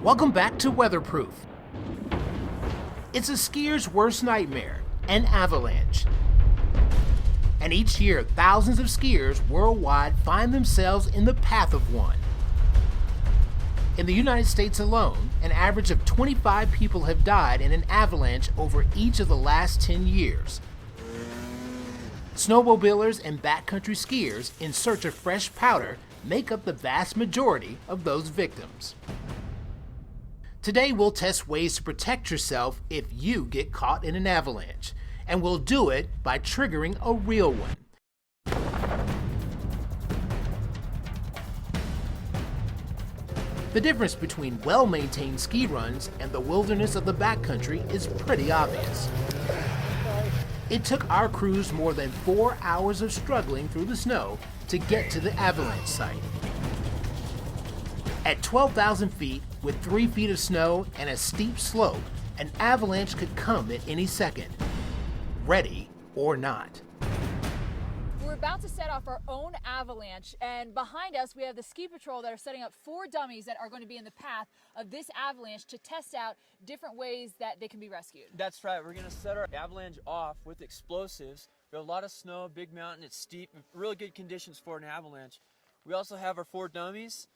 Welcome back to WeatherProof. It's a skier's worst nightmare, an avalanche. And each year, thousands of skiers worldwide find themselves in the path of one. In the United States alone, an average of 25 people have died in an avalanche over each of the last 10 years. Snowmobilers and backcountry skiers in search of fresh powder make up the vast majority of those victims. Today we'll test ways to protect yourself if you get caught in an avalanche, and we'll do it by triggering a real one. The difference between well-maintained ski runs and the wilderness of the backcountry is pretty obvious. It took our crews more than 4 hours of struggling through the snow to get to the avalanche site. At 12,000 feet, with 3 feet of snow and a steep slope, an avalanche could come at any second, ready or not. We're about to set off our own avalanche, and behind us we have the ski patrol that are setting up 4 dummies that are going to be in the path of this avalanche to test out different ways that they can be rescued. That's right, we're going to set our avalanche off with explosives. We have a lot of snow, big mountain, it's steep, really good conditions for an avalanche. We also have our 4 dummies.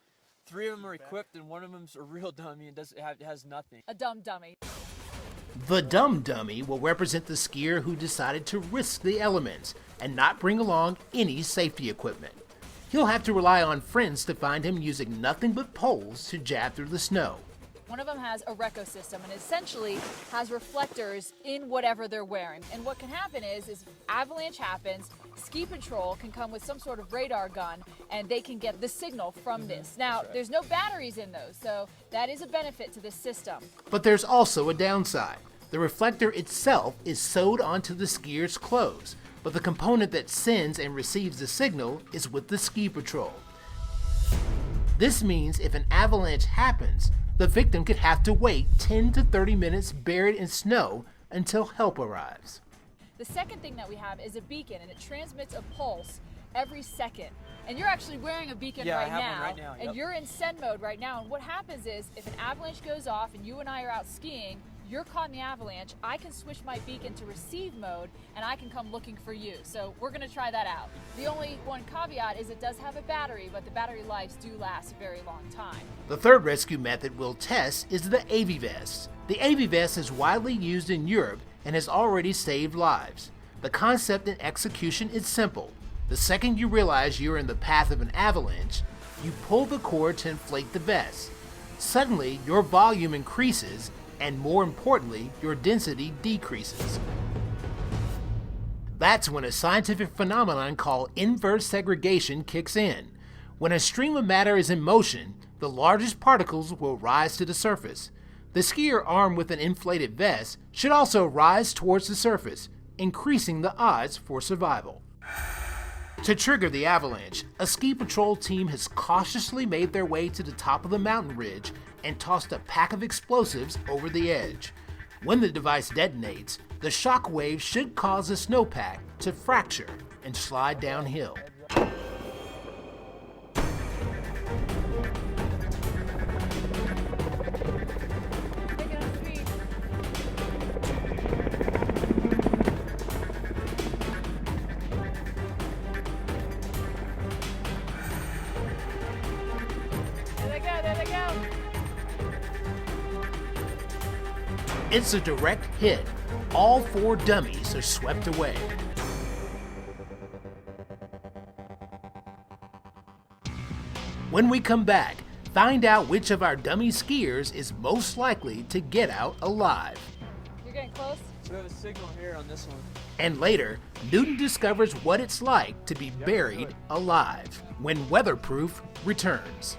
3 of them are equipped and 1 of them's a real dummy and has nothing. A dumb dummy. The dumb dummy will represent the skier who decided to risk the elements and not bring along any safety equipment. He'll have to rely on friends to find him using nothing but poles to jab through the snow. One of them has a reco system and essentially has reflectors in whatever they're wearing. And what can happen is avalanche happens, ski patrol can come with some sort of radar gun and they can get the signal from this. Now, there's no batteries in those, so that is a benefit to this system. But there's also a downside. The reflector itself is sewed onto the skier's clothes, but the component that sends and receives the signal is with the ski patrol. This means if an avalanche happens, the victim could have to wait 10 to 30 minutes buried in snow until help arrives. The second thing that we have is a beacon, and it transmits a pulse every second. And you're actually wearing a beacon Yeah, right I have now, one right now, yep. And you're in send mode right now. And what happens is if an avalanche goes off and you and I are out skiing, you're caught in the avalanche, I can switch my beacon to receive mode and I can come looking for you. So we're gonna try that out. The only one caveat is it does have a battery, but the battery lives do last a very long time. The third rescue method we'll test is the AVVES. The AVVES is widely used in Europe and has already saved lives. The concept and execution is simple. The second you realize you're in the path of an avalanche, you pull the cord to inflate the vest. Suddenly, your volume increases, and more importantly, your density decreases. That's when a scientific phenomenon called invert segregation kicks in. When a stream of matter is in motion, the largest particles will rise to the surface. The skier armed with an inflated vest should also rise towards the surface, increasing the odds for survival. To trigger the avalanche, a ski patrol team has cautiously made their way to the top of the mountain ridge and tossed a pack of explosives over the edge. When the device detonates, the shock wave should cause the snowpack to fracture and slide downhill. It's a direct hit. All 4 dummies are swept away. When we come back, find out which of our dummy skiers is most likely to get out alive. You're getting close? So we have a signal here on this one. And later, Newton discovers what it's like to be buried alive when WeatherProof returns.